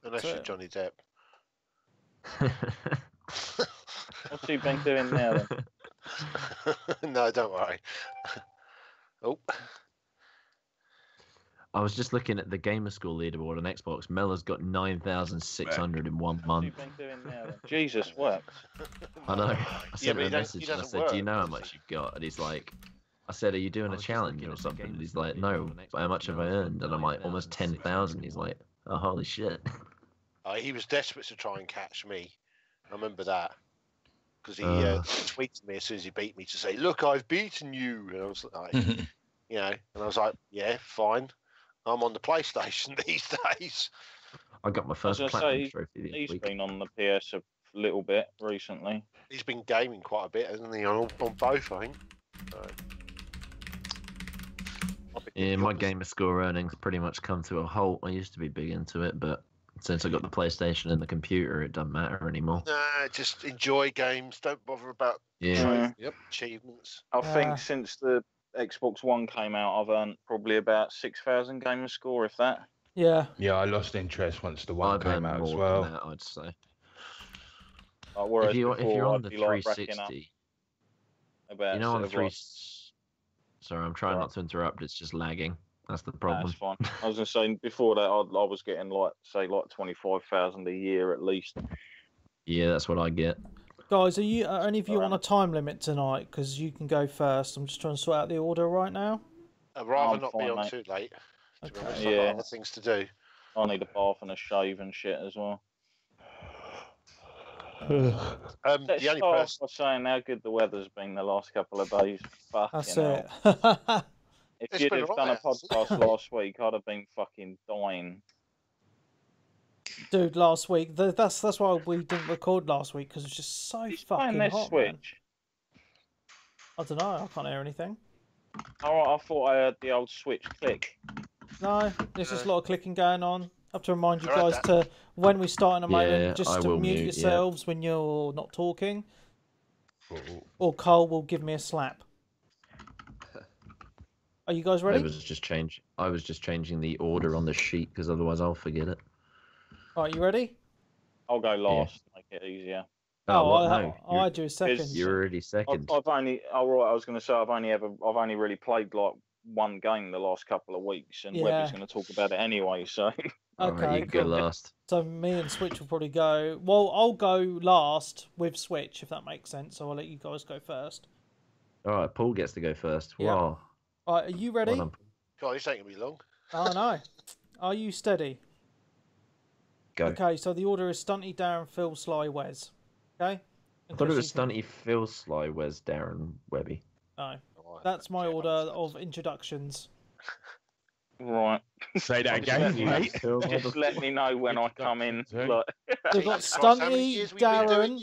Unless you're Johnny Depp. What's he been doing now then? No, don't worry. Oh. I was just looking at the Gamer School leaderboard on Xbox. Mella's got 9,600 in 1 month. What's he been doing now then? Jesus, works. I know. I sent him a message and I doesn't said, work, do you know how does much you've got? And he's like, I said, are you doing a challenge or something? And he's like, no, but how much have I earned? And I'm like, almost 10,000. He's like, oh, holy shit. He was desperate to try and catch me. I remember that. Because he tweeted me as soon as he beat me to say, look, I've beaten you. And I was like, and I was like, yeah, fine. I'm on the PlayStation these days. I got my first platinum trophy this week. He's been on the PS a little bit recently. He's been gaming quite a bit, hasn't he? On both, I think. Yeah, my Gamer Score earnings pretty much come to a halt. I used to be big into it, but since I got the PlayStation and the computer, it doesn't matter anymore. Nah, just enjoy games. Don't bother about achievements. I think since the Xbox One came out, I've earned probably about 6,000 Gamer Score, if that. Yeah. Yeah, I lost interest once the one came out as well. Than that, I'd say. If you're on the 360, you know, on the 360. Sorry, I'm trying not to interrupt. It's just lagging. That's the problem. That's fine. I was going to say, before that, I was getting, like 25,000 a year at least. Yeah, that's what I get. Guys, are any of you on a time limit tonight? Because you can go first. I'm just trying to sort out the order right now. I'd rather not be on too late. Okay. I've got other things to do. I need a bath and a shave and shit as well. Let's the only start person off by saying how good the weather's been the last couple of days. That's Fucking it. hell. If It's you'd been have all done a right, hasn't podcast last week, I'd have been fucking dying. Dude, last week, that's why we didn't record last week, because it was just so Who's fucking playing this hot, Switch? man. I don't know, I can't hear anything. Oh, I thought I heard the old Switch click. No, there's just a lot of clicking going on. I have to remind you I heard guys to, when we start in a moment, Yeah, just I to will mute mute, yourselves when you're not talking. Or Cole will give me a slap. Are you guys ready? I was just changing the order on the sheet because otherwise I'll forget it. Alright, you ready? I'll go last, make it easier. No, I had you a second. You're already second. I've only I was going to say I've only really played like one game the last couple of weeks, and Webby's going to talk about it anyway. So Okay, you go last. So me and Switch will probably go. Well, I'll go last with Switch if that makes sense. So I'll let you guys go first. All right, Paul gets to go first. Yeah. Wow. All right, are you ready? Well done. God, this ain't gonna be long. Oh no. Are you steady? Go. Okay, so the order is Stunty, Darren, Phil, Sly, Wes. Okay. I thought it was Stunty, Phil, Sly, Wes, Darren, Webby. No, that's my order of introductions. right, Say that again, mate. just let me know when I come in. Like, We've got Jesus Christ, how many Stunty, years we've been doing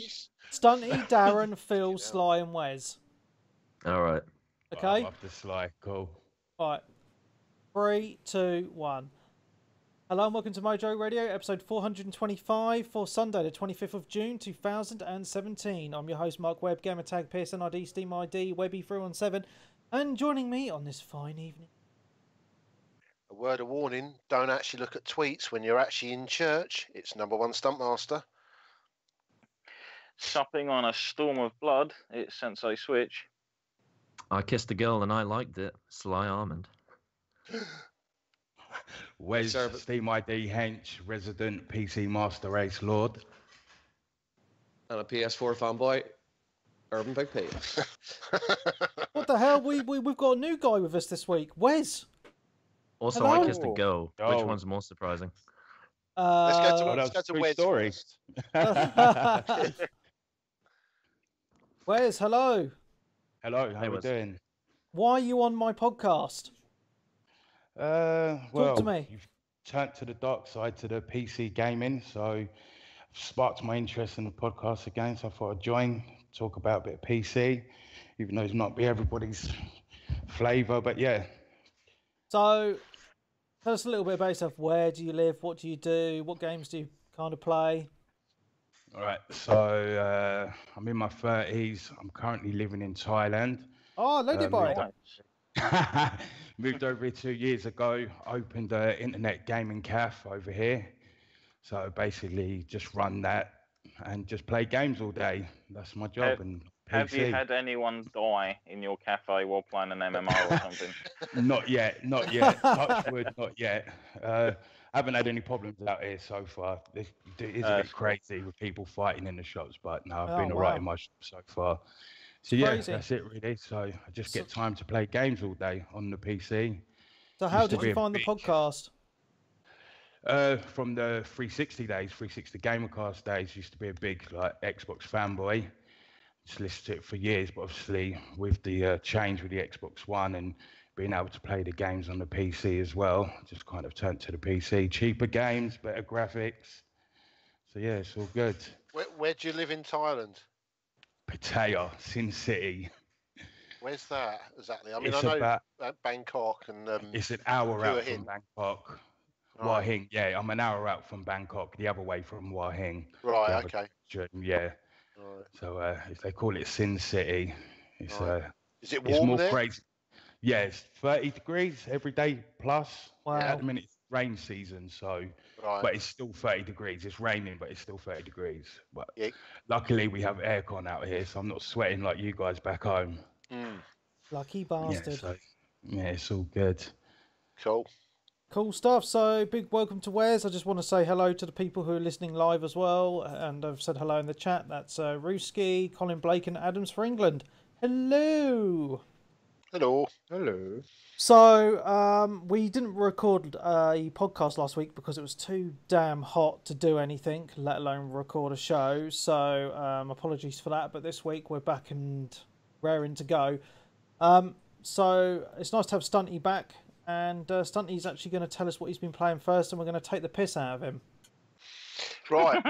Darren, Darren, Phil, Sly, and Wes. All right. Okay. I'm off the Sly, cool. All right. 3, 2, 1. Hello and welcome to Mojo Radio, episode 425 for Sunday, the 25th of June, 2017. I'm your host, Mark Webb, gamertag Pearson ID, Steam ID, Webby317, and joining me on this fine evening. A word of warning, don't actually look at tweets when you're actually in church. It's number one Stuntmaster. supping on a storm of blood. It's Sensei Switch. I kissed a girl and I liked it. Sly Almond. Wes, Steam ID Hench, resident PC Master Race Lord. And a PS4 fanboy, Urban Big P. What the hell? We've got a new guy with us this week, Wes. Also, Hello? I kissed a girl. Oh. Which one's more surprising? Let's Oh, go that's to true Wes story. first. Wes, hello. Hello, how Hey, we Wes. doing? Why are you on my podcast? Well, to me. you've turned to the dark side to the PC gaming, so sparked my interest in the podcast again. So I thought I'd join, talk about a bit of PC, even though it's not be everybody's flavour, but yeah. So, tell us a little bit about yourself. Where do you live? What do you do? What games do you kind of play? All right, so I'm in my 30s. I'm currently living in Thailand. Oh, Lady Boy. Moved over here 2 years ago, opened an internet gaming cafe over here. So basically, just run that and just play games all day. That's my job. And have you had anyone die in your cafe while playing an MMO or something? Not yet, not yet. Touch wood, not yet. Haven't had any problems out here so far. It is a bit crazy with people fighting in the shops, but no, I've been all right in my shop so far. So yeah, that's it really. So I just get time to play games all day on the PC. So how did you find the podcast? From the 360 days, 360 Gamercast days, used to be a big like Xbox fanboy. Just listened to it for years, but obviously with the change with the Xbox One and being able to play the games on the PC as well, just kind of turned to the PC. Cheaper games, better graphics. So yeah, it's all good. Where do you live in Thailand? Pattaya, Sin City. Where's that exactly? I mean, it's I know Bangkok and. It's an hour out from Bangkok. Hua Hin, yeah, I'm an hour out from Bangkok, the other way from Hua Hin. Right, okay. Yeah. Right. So if they call it Sin City, it's is it warm more there? crazy. Yeah, it's 30 degrees every day plus. Wow. At the minute it's rain season, so but it's still 30 degrees. It's raining, but it's still 30 degrees. But luckily we have aircon out here, so I'm not sweating like you guys back home. Lucky bastard. Yeah, it's all good. Cool stuff. So big welcome to Wes. I just want to say hello to the people who are listening live as well, and I've said hello in the chat. That's Rooski, Colin Blake and Adams for England. Hello. Hello. So we didn't record a podcast last week because it was too damn hot to do anything, let alone record a show. So apologies for that, but this week we're back and raring to go. So it's nice to have Stunty back. And Stunty's actually going to tell us what he's been playing first, and we're going to take the piss out of him. Right.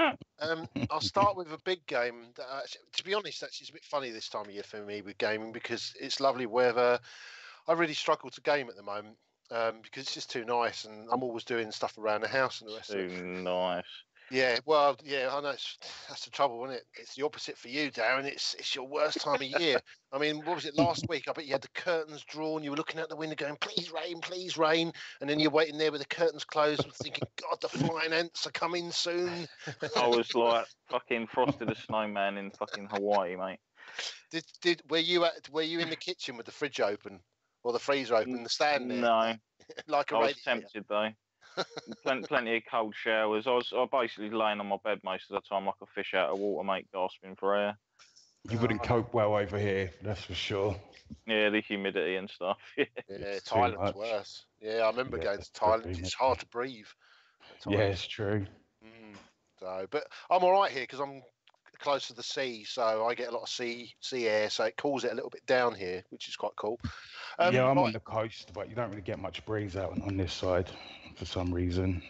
I'll start with a big game. To be honest, actually, it's a bit funny this time of year for me with gaming because it's lovely weather. I really struggle to game at the moment because it's just too nice, and I'm always doing stuff around the house and the rest of it. Too nice. Yeah, well, yeah, I know that's the trouble, isn't it? It's the opposite for you, Darren. It's your worst time of year. I mean, what was it last week? I bet you had the curtains drawn. You were looking out the window going, please rain. And then you're waiting there with the curtains closed thinking, God, the flying ants are coming soon. I was like fucking Frosty the Snowman in fucking Hawaii, mate. Were you in the kitchen with the fridge open or the freezer open, the stand there? No. Like I was tempted, though. Plenty of cold showers. I was basically laying on my bed most of the time like a fish out of water, mate, gasping for air. You wouldn't cope well over here, that's for sure. Yeah, the humidity and stuff. Yeah, Thailand's worse. Yeah, I remember going to Thailand. It's hard to breathe. Yeah, it's true. So, but I'm all right here because I'm close to the sea, so I get a lot of sea air, so it cools it a little bit down here, which is quite cool. Yeah, I'm on the coast, but you don't really get much breeze out on this side for some reason.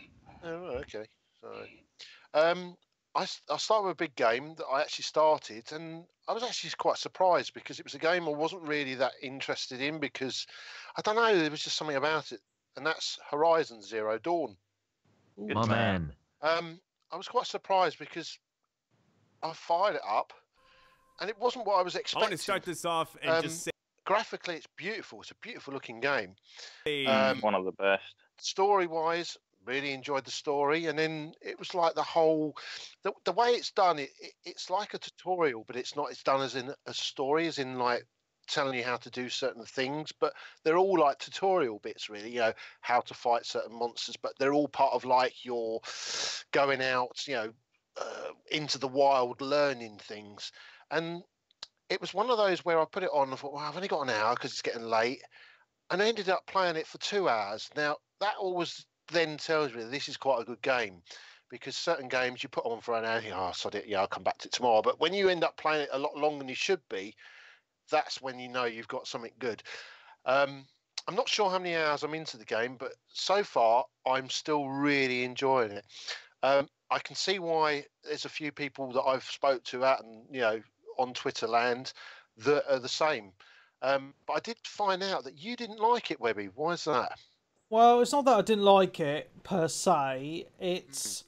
Oh, okay. So, I'll start with a big game that I actually started, and I was actually quite surprised because it was a game I wasn't really that interested in because, I don't know, there was just something about it, and that's Horizon Zero Dawn. Ooh, my man. I was quite surprised because I fired it up, and it wasn't what I was expecting. I want to start this off and just say, graphically, it's beautiful. It's a beautiful looking game. One of the best. Story-wise, really enjoyed the story, and then it was like the way it's done. It's like a tutorial, but it's not. It's done as in a story, as in like telling you how to do certain things. But they're all like tutorial bits, really. You know, how to fight certain monsters, but they're all part of like your going out, into the wild, learning things. And it was one of those where I put it on and thought, well, I've only got an hour because it's getting late. And I ended up playing it for 2 hours. Now, that always then tells me that this is quite a good game because certain games you put on for an hour, I'll come back to it tomorrow. But when you end up playing it a lot longer than you should be, that's when you know you've got something good. I'm not sure how many hours I'm into the game, but so far I'm still really enjoying it. I can see why there's a few people that I've spoke to out and, on Twitter land that are the same. But I did find out that you didn't like it, Webby. Why is that? Well, it's not that I didn't like it per se. It's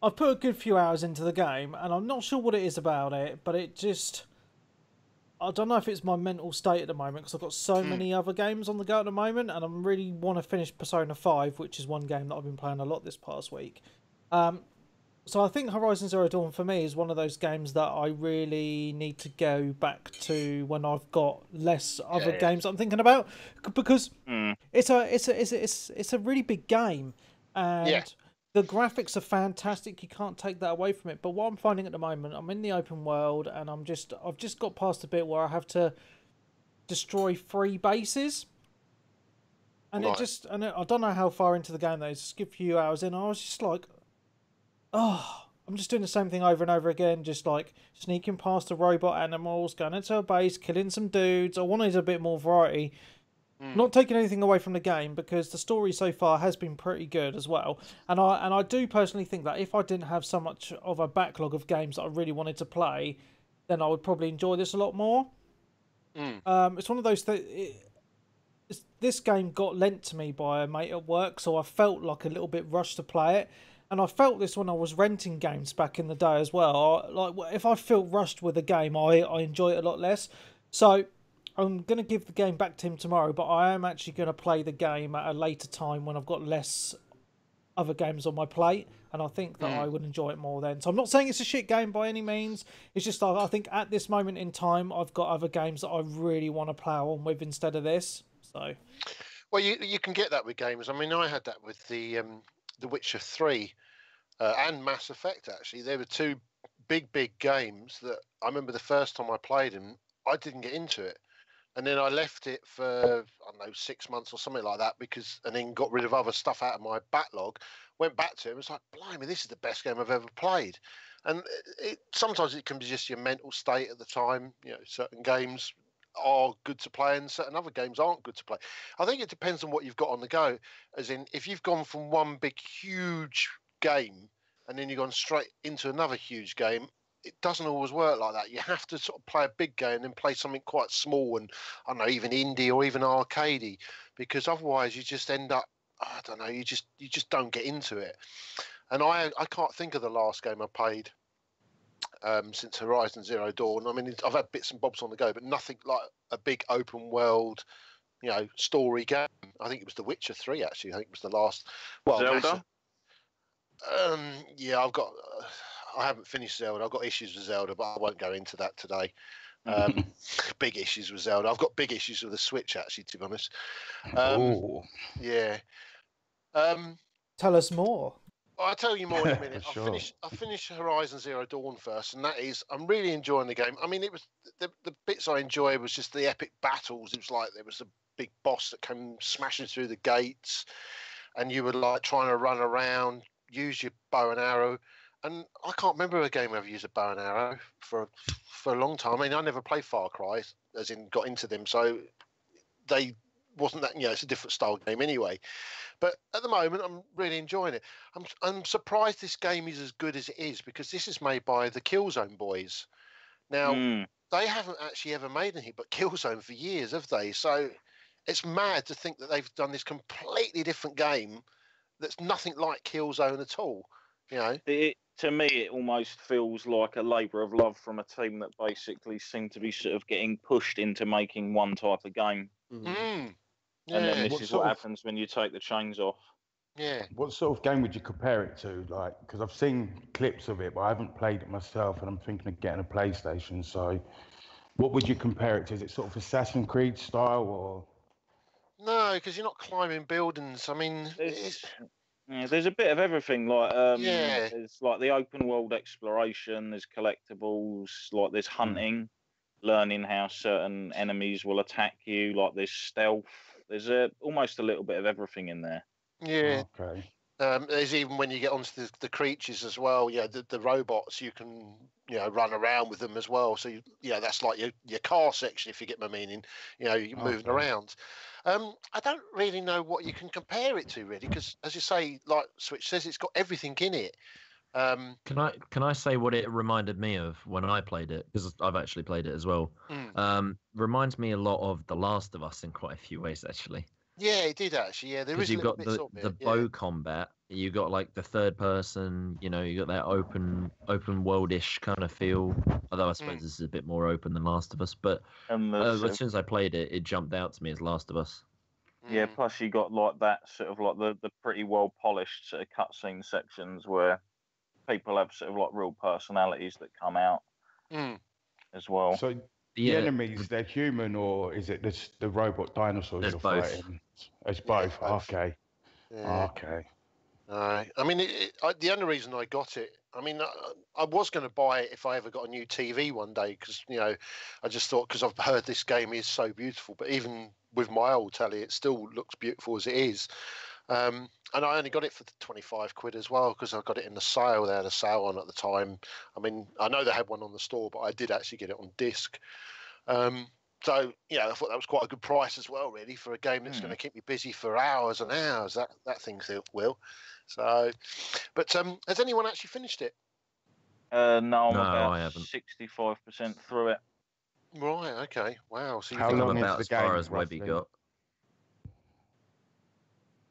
I've put a good few hours into the game, and I'm not sure what it is about it, but it just... I don't know if it's my mental state at the moment, because I've got so many other games on the go at the moment, and I really want to finish Persona 5, which is one game that I've been playing a lot this past week. So I think Horizon Zero Dawn for me is one of those games that I really need to go back to when I've got less other games I'm thinking about, because it's a really big game, and the graphics are fantastic. You can't take that away from it. But what I'm finding at the moment, I'm in the open world, and I've just got past a bit where I have to destroy 3 bases. And I don't know how far into the game that is, just a few hours in, I was just like, oh, I'm just doing the same thing over and over again, just like sneaking past the robot animals, going into a base, killing some dudes. I wanted a bit more variety. Not taking anything away from the game, because the story so far has been pretty good as well. And I do personally think that if I didn't have so much of a backlog of games that I really wanted to play, then I would probably enjoy this a lot more. It's one of those things. This game got lent to me by a mate at work, so I felt like a little bit rushed to play it. And I felt this when I was renting games back in the day as well. If I feel rushed with a game, I enjoy it a lot less. So I'm going to give the game back to him tomorrow, but I am actually going to play the game at a later time when I've got less other games on my plate, and I think that I would enjoy it more then. So I'm not saying it's a shit game by any means. It's just I think at this moment in time, I've got other games that I really want to plow on with instead of this. So, well, you can get that with games. I mean, I had that with the Witcher 3 and Mass Effect. Actually, they were 2 big games that I remember the first time I played them, I didn't get into it, and then I left it for, I don't know, 6 months or something like that, and then got rid of other stuff out of my backlog. Went back to it and was like, blimey, this is the best game I've ever played. And sometimes it can be just your mental state at the time. You know, certain games are good to play and certain other games aren't good to play. I think it depends on what you've got on the go. As in, if you've gone from one big, huge game and then you've gone straight into another huge game, it doesn't always work like that. You have to sort of play a big game and then play something quite small and, I don't know, even indie or even arcadey, because otherwise you just end up, I don't know, you just don't get into it. And I can't think of the last game I played since Horizon Zero Dawn. I mean, I've had bits and bobs on the go, but nothing like a big open world, you know, story game. I think it was The Witcher 3, actually. I think it was the last. Well, Zelda? Yeah, I haven't finished Zelda. I've got issues with Zelda, but I won't go into that today. Big issues with Zelda. I've got big issues with the Switch, actually, to be honest. Yeah. tell us more. I'll tell you more in a minute. Sure. I'll finish Horizon Zero Dawn first, and that is, I'm really enjoying the game. I mean, it was the bits I enjoyed was just the epic battles. It was like there was a big boss that came smashing through the gates, and you were like trying to run around, use your bow and arrow. And I can't remember a game where I've used a bow and arrow for a long time. I mean, I never played Far Cry, as in got into them, so they wasn't that, you know, it's a different style game anyway. But at the moment, I'm really enjoying it. I'm surprised this game is as good as it is, because this is made by the Killzone boys. Now, they haven't actually ever made anything but Killzone for years, have they? So it's mad to think that they've done this completely different game that's nothing like Killzone at all. You know, to me, it almost feels like a labour of love from a team that basically seem to be sort of getting pushed into making one type of game. Yeah. And then this is what happens when you take the chains off. Yeah. What sort of game would you compare it to? Like, because I've seen clips of it, but I haven't played it myself, and I'm thinking of getting a PlayStation. So, what would you compare it to? Is it sort of Assassin's Creed style, or? No, because you're not climbing buildings. I mean, there's a bit of everything. Like, there's like the open world exploration. There's collectibles. Like, there's hunting, learning how certain enemies will attack you. Like, there's stealth. There's almost a little bit of everything in there. Yeah. Okay. There's even when you get onto the creatures as well. Yeah, the robots, you can, you know, run around with them as well. So that's like your car section, if you get my meaning. You know, you're moving around. I don't really know what you can compare it to, really, because as you say, like Switch says, it's got everything in it. Can I say what it reminded me of when I played it? Because I've actually played it as well. Reminds me a lot of The Last of Us in quite a few ways, actually. Yeah, it did actually. Yeah, there is. You've got the bow combat. You got like the third person. You know, you got that open worldish kind of feel. Although I suppose this is a bit more open than Last of Us. But as soon as I played it, it jumped out to me as Last of Us. Yeah, plus you got like that sort of like the pretty well polished sort of cutscene sections where people have sort of like real personalities that come out as well. So the enemies, they're human, or is it the robot dinosaurs you're fighting? It's both. Okay. Yeah. Okay. All right. I mean, the only reason I got it, I mean, I was going to buy it if I ever got a new TV one day, because I just thought, because I've heard this game is so beautiful, but even with my old telly, it still looks beautiful as it is. And I only got it for £25 as well, because I got it in the sale. They had a sale on at the time. I mean, I know they had one on the store, but I did actually get it on disc. So, I thought that was quite a good price as well, really, for a game that's going to keep me busy for hours and hours. That thing will. So, but has anyone actually finished it? No, I'm about I haven't. 65% through it. Right. Okay. Wow. So how long about is the as far game? as Webby got.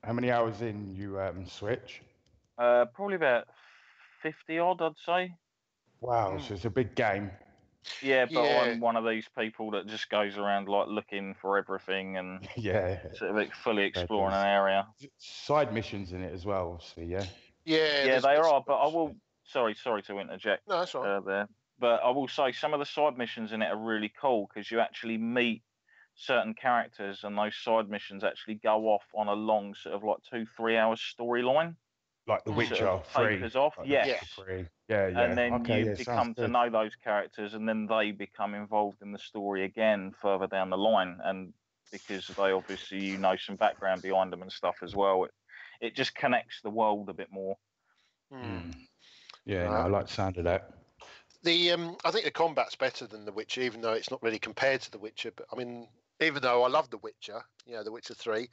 How many hours in you Switch? Probably about 50 odd, I'd say. Wow. So it's a big game. Yeah, but I'm one of these people that just goes around like looking for everything and sort of fully exploring an area. Side missions in it as well, obviously. Yeah. Yeah, they are. But I will. Sorry to interject. No, that's all right. There, but I will say some of the side missions in it are really cool because you actually meet certain characters, and those side missions actually go off on a long sort of like 2-3 hours storyline. Like The Witcher 3. Off, like yes. Yeah. And then you become to know those characters, and then they become involved in the story again further down the line. And because they obviously some background behind them and stuff as well, it just connects the world a bit more. Yeah, I like the sound of that. I think the combat's better than The Witcher, even though it's not really compared to The Witcher. But I mean, even though I love The Witcher, The Witcher 3,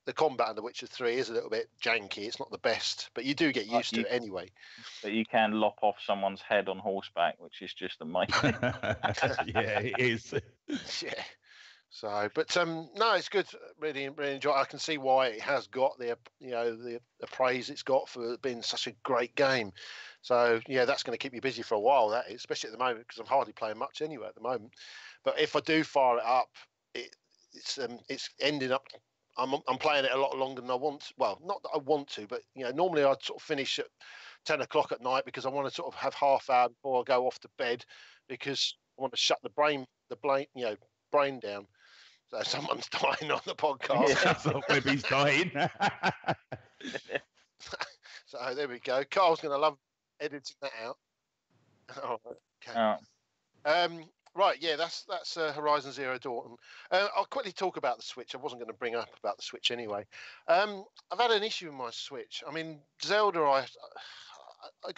the combat in The Witcher 3 is a little bit janky. It's not the best, but you do get used to it anyway. But you can lop off someone's head on horseback, which is just amazing. Yeah, it is. Yeah. So, but no, it's good. Really, really enjoy. I can see why it has got the praise it's got for being such a great game. So yeah, that's going to keep you busy for a while. That is, especially at the moment, because I'm hardly playing much anyway at the moment. But if I do fire it up, it's ending up. I'm playing it a lot longer than I want to. Well, not that I want to, but normally I'd sort of finish at 10 o'clock at night because I want to sort of have half hour before I go off to bed, because I want to shut the brain down. So someone's dying on the podcast. Yeah. So Webby's dying. So there we go. Carl's going to love editing that out. Oh, okay. Oh. Right, yeah, that's Horizon Zero Dawn. I'll quickly talk about the Switch. I wasn't going to bring up about the Switch anyway. I've had an issue with my Switch. I mean, Zelda, I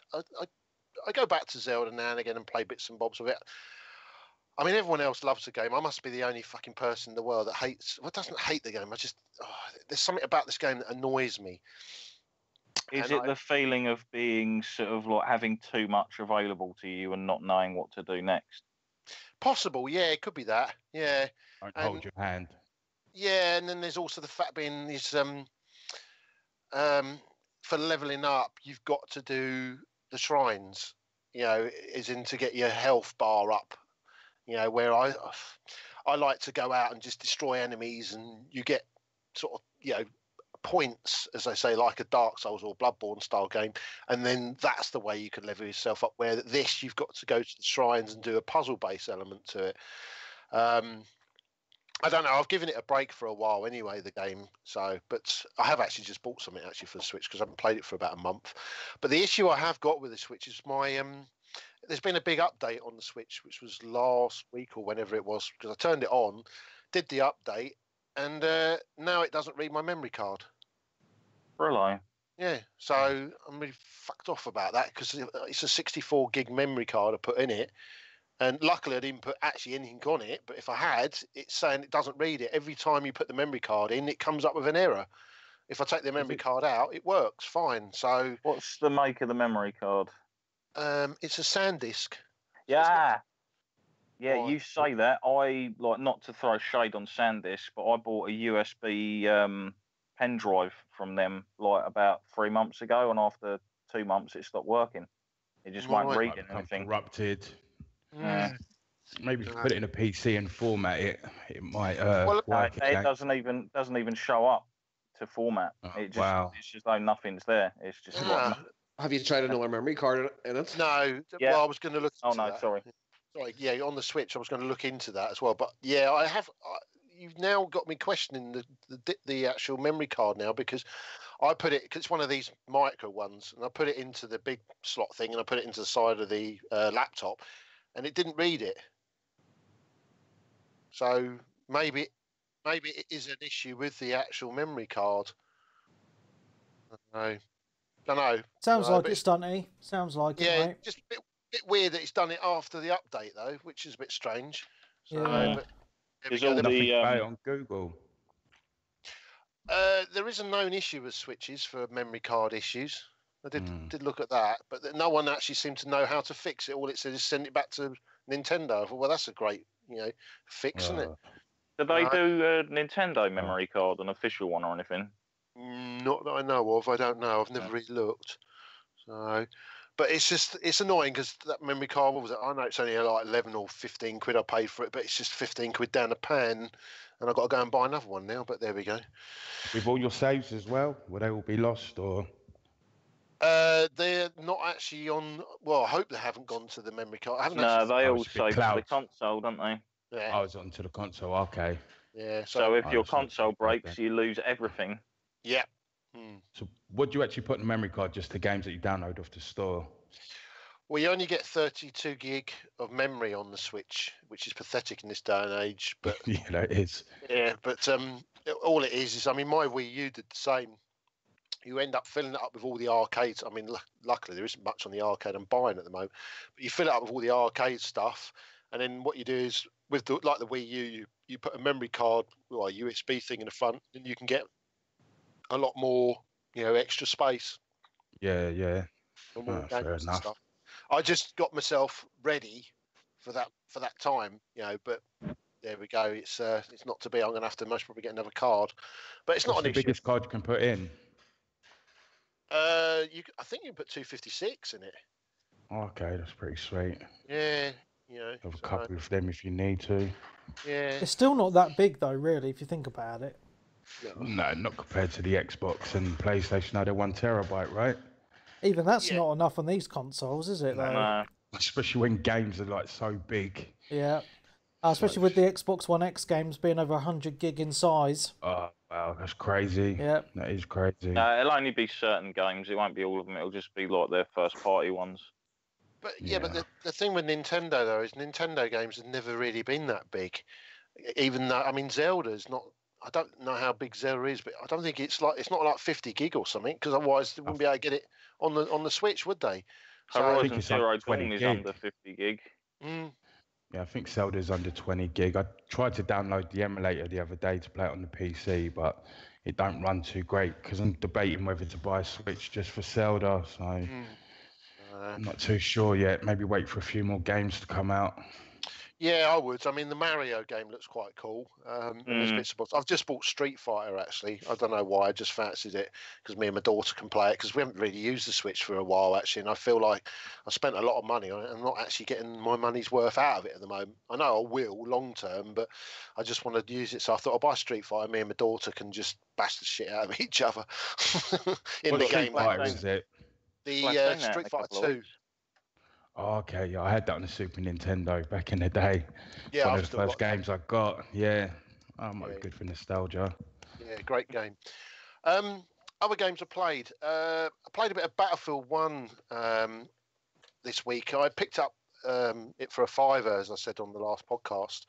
go back to Zelda now and again and play bits and bobs with it. I mean, everyone else loves the game. I must be the only fucking person in the world that doesn't hate the game. There's something about this game that annoys me. Is it the feeling of being sort of like having too much available to you and not knowing what to do next? Possible, yeah, it could be that, yeah. Don't hold your hand. Yeah, and then there's also the fact being this, for leveling up, you've got to do the shrines, is in to get your health bar up, where I like to go out and just destroy enemies, and you get sort of, points, as they say, like a Dark Souls or Bloodborne style game, and then that's the way you can level yourself up. Where this, you've got to go to the shrines and do a puzzle-based element to it. I don't know. I've given it a break for a while anyway, the game. So, but I have actually just bought something actually for the Switch because I haven't played it for about a month. But the issue I have got with the Switch is there's been a big update on the Switch, which was last week or whenever it was, because I turned it on, did the update, and now it doesn't read my memory card. Really? Yeah, so I'm really fucked off about that because it's a 64 gig memory card I put in it, and luckily I didn't put actually anything on it, but if I had, it's saying it doesn't read it. Every time you put the memory card in, it comes up with an error. If I take the memory card out, it works fine. So what's the make of the memory card? It's a SanDisk. Yeah. Yeah, you say that. I like, not to throw shade on SanDisk, but I bought a USB pen drive from them like about 3 months ago, and after 2 months it stopped working. It just won't read anything. Corrupted. Yeah. Maybe if you put it in a PC and format it, it might work. It doesn't even show up to format. Oh, It's just like nothing's there. It's just like. Have you tried another memory card in it? No. Yeah. Well, I was going to look into that. Sorry. Yeah, on the Switch, I was going to look into that as well. But yeah, I have. You've now got me questioning the actual memory card now, because I put it, because it's one of these micro ones, and I put it into the big slot thing, and I put it into the side of the laptop, and it didn't read it. So maybe it is an issue with the actual memory card. I don't know. Sounds like it's stunty. Sounds like it, mate. Just a bit weird that it's done it after the update, though, which is a bit strange. So, Yeah. but There's all Nothing about it on Google. there is a known issue with Switches for memory card issues. I did look at that, but no one actually seemed to know how to fix it. All it said is send it back to Nintendo. I thought, well, that's a great, fix, isn't it? Did they do a Nintendo memory card, an official one or anything? Not that I know of. I don't know. I've never really looked. So, but it's annoying because that memory card, what was it? I know it's only like 11 or 15 quid I paid for it, but it's just 15 quid down the pan, and I've got to go and buy another one now. But there we go. With all your saves as well, will they all be lost or? They're not actually on. Well, I hope they haven't gone to the memory card. They all save to the console, don't they? Yeah. I was onto the console. Okay. Yeah. So if your console breaks, you lose everything. Yeah. So what do you actually put in the memory card? Just the games that you download off the store? Well, you only get 32 gig of memory on the Switch, which is pathetic in this day and age. But yeah, that is. Yeah, but all it is, I mean, my Wii U did the same. You end up filling it up with all the arcades. I mean, luckily there isn't much on the arcade I'm buying at the moment, but you fill it up with all the arcade stuff, and then what you do is with the Wii U, you put a memory card or a USB thing in the front, and you can get a lot more, extra space. Yeah. Fair enough. Stuff. I just got myself ready for that time, but there we go. It's not to be. I'm going to have to most probably get another card, but it's not an issue. The biggest card you can put in? I think you can put 256 in it. Okay, that's pretty sweet. Yeah, Have a couple of them if you need to. Yeah. It's still not that big though, really, if you think about it. No, not compared to the Xbox and PlayStation. No, they're 1 terabyte, right? Even that's not enough on these consoles, is it? Though? No. Especially when games are like so big. Yeah. Especially with the Xbox One X games being over 100 gig in size. Oh, wow, that's crazy. Yeah. That is crazy. No, it'll only be certain games. It won't be all of them. It'll just be like their first party ones. But but the thing with Nintendo though is Nintendo games have never really been that big. Even though Zelda's not. I don't know how big Zelda is, but I don't think it's not like 50 gig or something, because otherwise they wouldn't be able to get it on the Switch, would they? So Horizon Zero Dawn is under 50 gig. Yeah, I think Zelda's under 20 gig. I tried to download the emulator the other day to play it on the PC, but it don't run too great because I'm debating whether to buy a Switch just for Zelda. So I'm not too sure yet. Maybe wait for a few more games to come out. Yeah, I would. I mean, the Mario game looks quite cool. I've just bought Street Fighter, actually. I don't know why. I just fancied it because me and my daughter can play it, because we haven't really used the Switch for a while, actually. And I feel like I spent a lot of money on it and I'm not actually getting my money's worth out of it at the moment. I know I will long term, but I just want to use it. So I thought I'll buy Street Fighter. Me and my daughter can just bash the shit out of each other in the game. Is it? The Street Fighter 2. Oh, okay, yeah, I had that on the Super Nintendo back in the day. Yeah, one of the first games I got. Yeah, might be good for nostalgia. Yeah, great game. Other games I played. I played a bit of Battlefield 1 this week. I picked up it for a £5, as I said on the last podcast.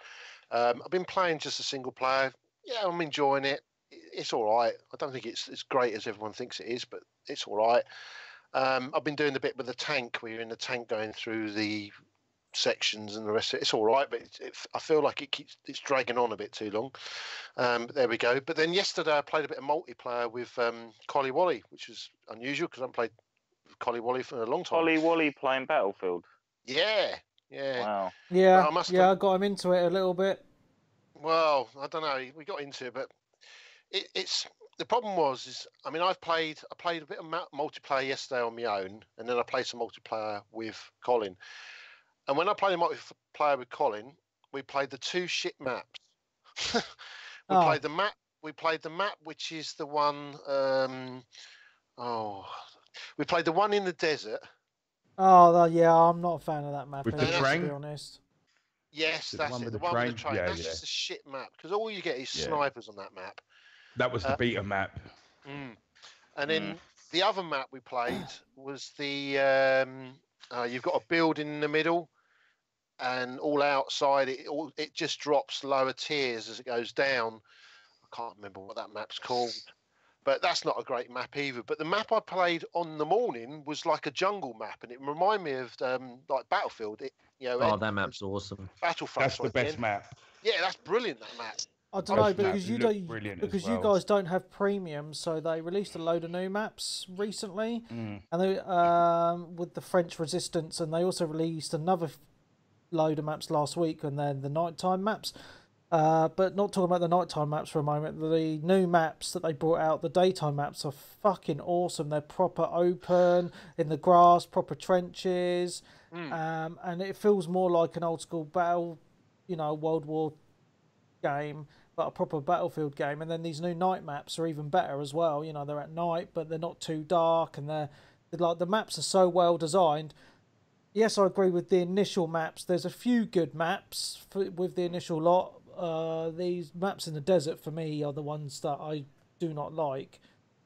I've been playing just a single player. Yeah, I'm enjoying it. It's all right. I don't think it's as great as everyone thinks it is, but it's all right. I've been doing the bit with the tank, where you're in the tank going through the sections and the rest of it. It's all right, but I feel like it's dragging on a bit too long. But there we go. But then yesterday I played a bit of multiplayer with Collie Wally, which was unusual because I haven't played with Collie Wally for a long time. Collie Wally playing Battlefield? Yeah. Wow. Yeah, I got him into it a little bit. Well, I don't know. We got into it, but it's... The problem was, I played a bit of multiplayer yesterday on my own, and then I played some multiplayer with Colin. And when I played multiplayer with Colin, we played the 2 shit maps. we played the map. We played the map, which is the one. We played the one in the desert. Oh, yeah, I'm not a fan of that map. With the train? To be honest. Yes, that's it. The one with the train. That's just a shit map because all you get is snipers on that map. That was the beta map. And then the other map we played was the you've got a building in the middle, and all outside it just drops lower tiers as it goes down. I can't remember what that map's called, but that's not a great map either. But the map I played on the morning was like a jungle map, and it reminded me of like Battlefield. That map's awesome. Battlefront. That's the best map. Yeah, that's brilliant. That map. I don't know because you guys don't have premium, so they released a load of new maps recently, and they with the French Resistance, and they also released another load of maps last week, and then the nighttime maps. But not talking about the nighttime maps for a moment. The new maps that they brought out, the daytime maps, are fucking awesome. They're proper open in the grass, proper trenches, and it feels more like an old school battle, World War game, but a proper Battlefield game. And then these new night maps are even better as well. They're at night, but they're not too dark, and they're like, the maps are so well designed. Yes, I agree with the initial maps. There's a few good maps with the initial lot. These maps in the desert for me are the ones that I do not like.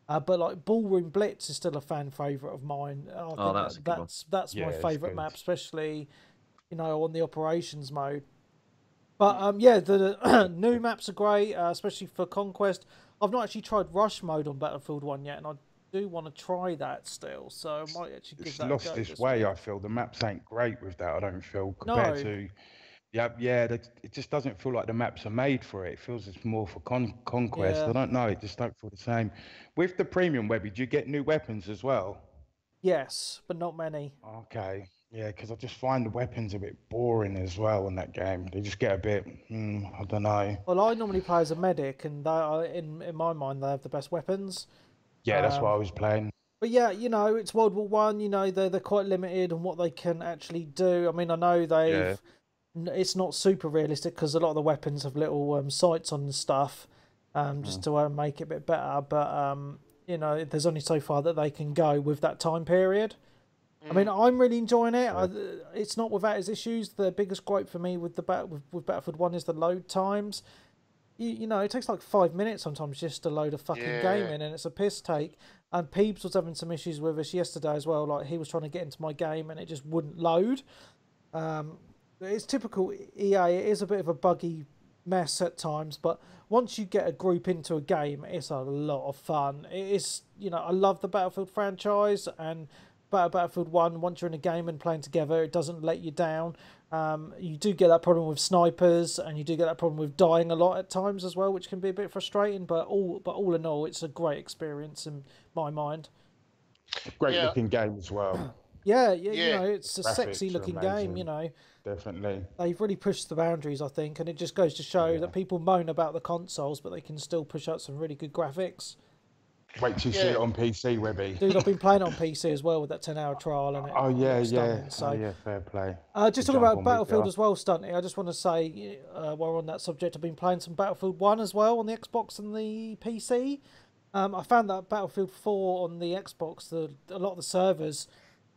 But like Ballroom Blitz is still a fan favourite of mine. That's my favourite map, especially on the operations mode. But the new maps are great, especially for Conquest. I've not actually tried Rush mode on Battlefield 1 yet, and I do want to try that still. So I might actually give that a go. It's lost its way. I feel the maps ain't great with that. I don't feel compared to. It just doesn't feel like the maps are made for it. It feels it's more for Conquest. I don't know. It just don't feel the same. With the premium Webby, do you get new weapons as well? Yes, but not many. Okay. Yeah, because I just find the weapons a bit boring as well in that game. They just get a bit, I don't know. Well, I normally play as a medic, and in my mind, they have the best weapons. Yeah, that's what I was playing. But yeah, it's World War One. They're quite limited on what they can actually do. I mean, I know they've. Yeah. It's not super realistic because a lot of the weapons have little sights on and stuff, just to make it a bit better. But there's only so far that they can go with that time period. I mean, I'm really enjoying it. It's not without its issues. The biggest gripe for me with with Battlefield 1 is the load times. It takes like 5 minutes sometimes just to load a fucking game in, and it's a piss take. And Peebs was having some issues with us yesterday as well. Like, he was trying to get into my game and it just wouldn't load. It's typical EA. It is a bit of a buggy mess at times, but once you get a group into a game, it's a lot of fun. It is, I love the Battlefield franchise, and Battlefield 1, once you're in a game and playing together, it doesn't let you down. You do get that problem with snipers, and you do get that problem with dying a lot at times as well, which can be a bit frustrating, but all in all, it's a great experience in my mind. Great looking game as well. Yeah, it's a sexy looking game, Definitely. They've really pushed the boundaries, I think, and it just goes to show that people moan about the consoles, but they can still push out some really good graphics. Wait till you see it on PC, Webby. Dude, I've been playing on PC as well with that 10-hour trial, and fair play. Just talking about Battlefield as well, Stunty. I just want to say, while we're on that subject, I've been playing some Battlefield 1 as well on the Xbox and the PC. I found that Battlefield 4 on the Xbox, a lot of the servers,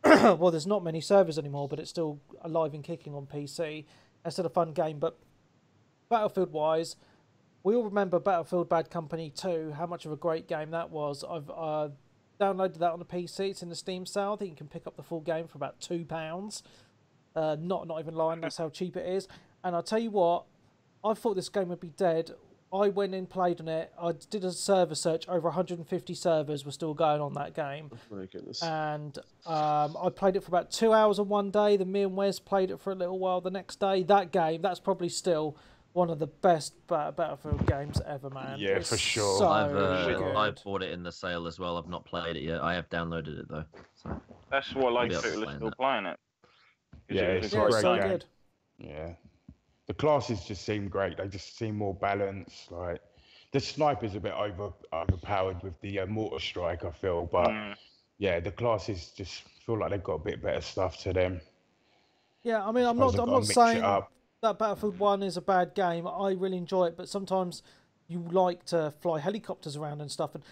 well, there's not many servers anymore, but it's still alive and kicking on PC. It's still a fun game, but Battlefield-wise, we all remember Battlefield Bad Company 2, how much of a great game that was. I've downloaded that on the PC. It's in the Steam sale. I think you can pick up the full game for about £2. Not even lying, that's how cheap it is. And I'll tell you what, I thought this game would be dead. I went in, played on it. I did a server search. Over 150 servers were still going on that game. Oh my goodness. And I played it for about 2 hours on one day. Then me and Wes played it for a little while the next day. That game, that's probably still one of the best Battlefield games ever, man. Yeah, it's for sure. So I've bought it in the sale as well. I've not played it yet. I have downloaded it though. So that's why a lot of people are still playing it. Yeah, it's so good. Yeah. The classes just seem great. They just seem more balanced. Like the sniper's a bit overpowered with the mortar strike, I feel. But yeah, the classes just feel like they've got a bit better stuff to them. Yeah, I mean, I'm not saying that Battlefield 1 is a bad game. I really enjoy it, but sometimes you like to fly helicopters around and stuff. And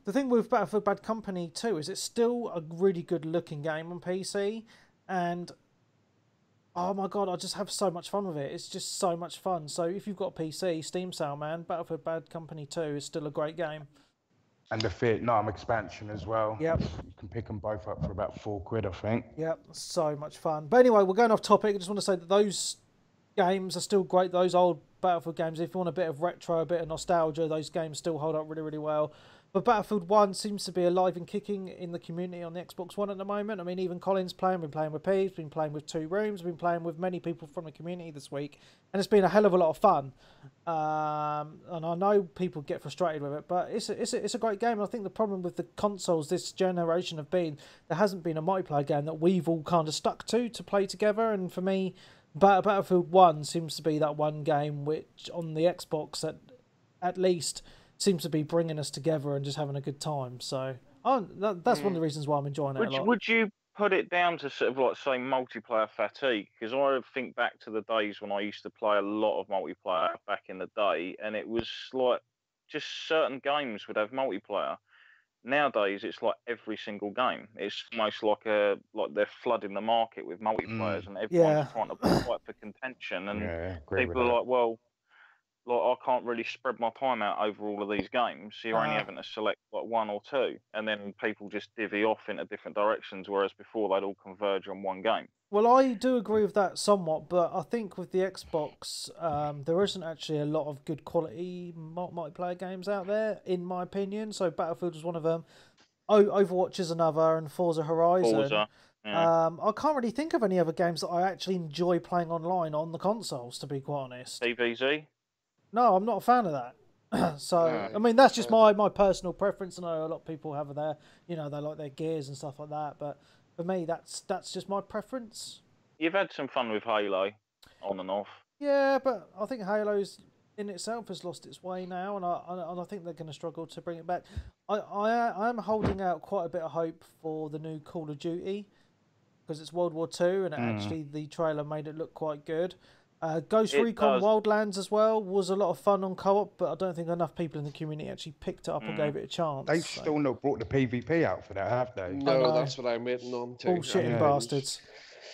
the thing with Battlefield Bad Company 2 is it's still a really good looking game on PC, and oh my god, I just have so much fun with it. It's just so much fun. So if you've got a PC, Steam sale, man, Battlefield Bad Company 2 is still a great game. And the Vietnam expansion as well. Yep. You can pick them both up for about £4, I think. Yep, so much fun. But anyway, we're going off topic. I just want to say that those games are still great. Those old Battlefield games, if you want a bit of retro, a bit of nostalgia, those games still hold up really, really well. But Battlefield 1 seems to be alive and kicking in the community on the Xbox One at the moment. I mean, even Colin's been playing with Peeves, been playing with Two Rooms, been playing with many people from the community this week. And it's been a hell of a lot of fun. And I know people get frustrated with it, but it's a great game. And I think the problem with the consoles this generation have been, there hasn't been a multiplayer game that we've all kind of stuck to play together. And for me, Battlefield 1 seems to be that one game which, on the Xbox at least, seems to be bringing us together and just having a good time. So that's one of the reasons why I'm enjoying it a lot. Would you put it down to sort of like, say, multiplayer fatigue? Because I think back to the days when I used to play a lot of multiplayer back in the day, and it was like just certain games would have multiplayer. Nowadays, it's like every single game. It's almost like they're flooding the market with multiplayers, and everyone's trying to fight for contention. And people are like, well, I can't really spread my time out over all of these games. So you're only having to select like one or two, and then people just divvy off into different directions. Whereas before, they'd all converge on one game. Well, I do agree with that somewhat, but I think with the Xbox, there isn't actually a lot of good quality multiplayer games out there, in my opinion. So Battlefield is one of them. Overwatch is another, and Forza Horizon. Yeah. I can't really think of any other games that I actually enjoy playing online on the consoles, to be quite honest. DBZ? No, I'm not a fan of that. So, I mean, that's just my personal preference. I know a lot of people have their, they like their gears and stuff like that. But for me, that's just my preference. You've had some fun with Halo, on and off. Yeah, but I think Halo's in itself has lost its way now, and I think they're going to struggle to bring it back. I am holding out quite a bit of hope for the new Call of Duty, because it's World War II, and actually the trailer made it look quite good. Ghost Recon Wildlands as well was a lot of fun on co-op, but I don't think enough people in the community actually picked it up or gave it a chance. They've still not brought the PvP out for that, have they? No, that's what I'm waiting on too. Bullshitting bastards.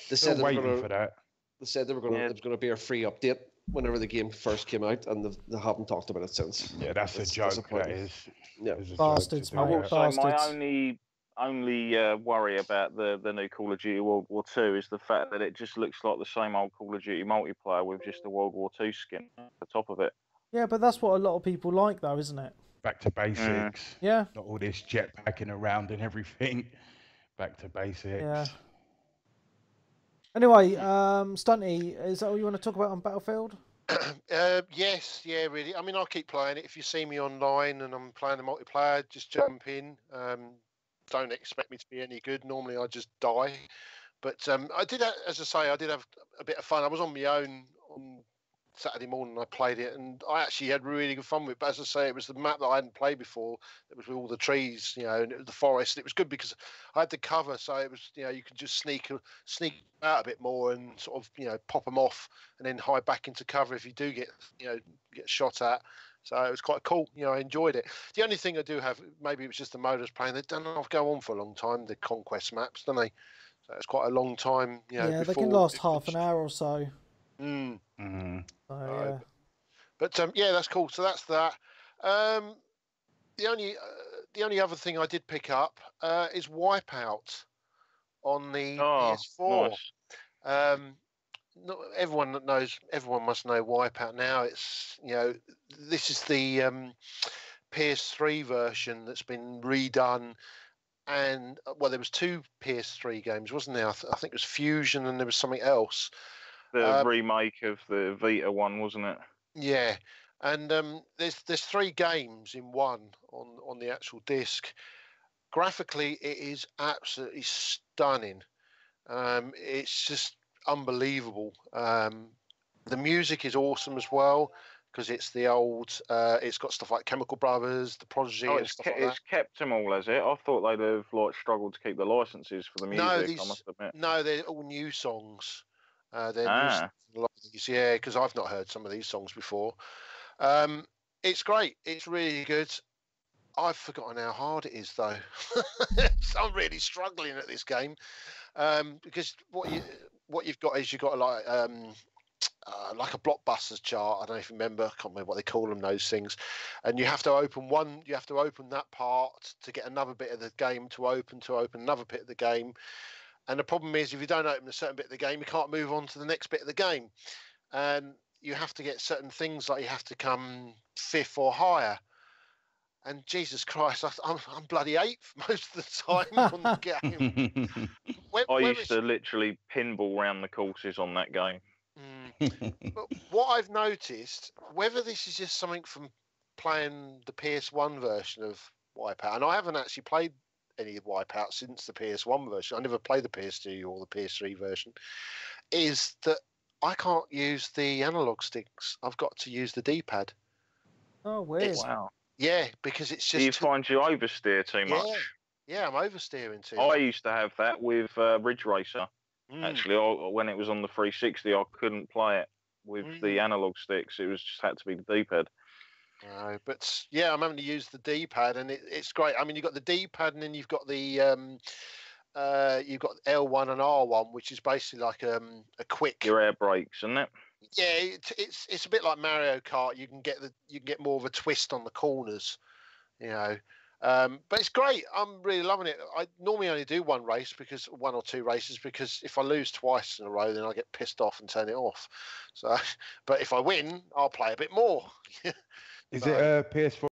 They said Still waiting for that. They said it was going to be a free update whenever the game first came out, and they haven't talked about it since. Yeah, that's a joke. That is. Yeah, bastards, mate. Bastards. My only worry about the new Call of Duty World War II is the fact that it just looks like the same old Call of Duty multiplayer with just a World War II skin at the top of it. Yeah, but that's what a lot of people like, though, isn't it? Back to basics. Yeah. Not all this jetpacking around and everything. Back to basics. Yeah. Anyway, Stunty, is that all you want to talk about on Battlefield? Yes, yeah, really. I mean, I'll keep playing it. If you see me online and I'm playing the multiplayer, just jump in. Don't expect me to be any good. Normally, I just die. But I did, as I say, I did have a bit of fun. I was on my own on Saturday morning. I played it, and I actually had really good fun with it. But as I say, it was the map that I hadn't played before. It was with all the trees, and it was the forest. It was good because I had the cover, so it was, you could just sneak out a bit more and sort of, pop them off and then hide back into cover if you do get shot at. So it was quite cool. I enjoyed it. The only thing I do have, maybe it was just the mode I was playing, they don't go on for a long time, the conquest maps, don't they? So it's quite a long time. Yeah, they can last half an hour or so. Mm-hmm. Yeah. But that's cool. So that's that. The only other thing I did pick up is Wipeout on the PS4. Nice. Everyone must know Wipeout now. It's this is the PS3 version that's been redone, and there was two PS3 games, wasn't there? I think it was Fusion, and there was something else. The remake of the Vita one, wasn't it? Yeah, and there's three games in one on the actual disc. Graphically, it is absolutely stunning. It's just unbelievable. The music is awesome as well, because it's the old. It's got stuff like Chemical Brothers, The Prodigy, and stuff like that. It's kept them all, has it? I thought they'd have struggled to keep the licenses for the music. I must admit. No, they're all new songs. They're music, a lot of these, yeah, because I've not heard some of these songs before. It's great. It's really good. I've forgotten how hard it is, though. I'm really struggling at this game because what you've got is you've got like a blockbusters chart. I don't even remember. I can't remember what they call them. Those things, and you have to open one. You have to open that part to get another bit of the game to open another bit of the game. And the problem is, if you don't open a certain bit of the game, you can't move on to the next bit of the game. And you have to get certain things, like you have to come 5th or higher. And Jesus Christ, I'm bloody 8th most of the time on the game. I used to literally pinball round the courses on that game. But what I've noticed, whether this is just something from playing the PS1 version of Wipeout, and I haven't actually played any of Wipeout since the PS1 version. I never played the PS2 or the PS3 version. Is that I can't use the analog sticks. I've got to use the D-pad. Oh, weird. Wow. Yeah, because it's just. Do you find you oversteer too much? Yeah, I'm oversteering too much. I much. used to have that with Ridge Racer. Actually, when it was on the 360, I couldn't play it with the analog sticks. It was just had to be the D-pad. No, but yeah, I'm having to use the D-pad, and it's great. I mean, you've got the D-pad, and then you've got the you've got L1 and R1, which is basically like a quick. Your air brakes, isn't it? Yeah, it's a bit like Mario Kart. You can get more of a twist on the corners, you know. But it's great. I'm really loving it. I normally only do one or two races because if I lose twice in a row, then I get pissed off and turn it off. So, but if I win, I'll play a bit more. Is it a PS4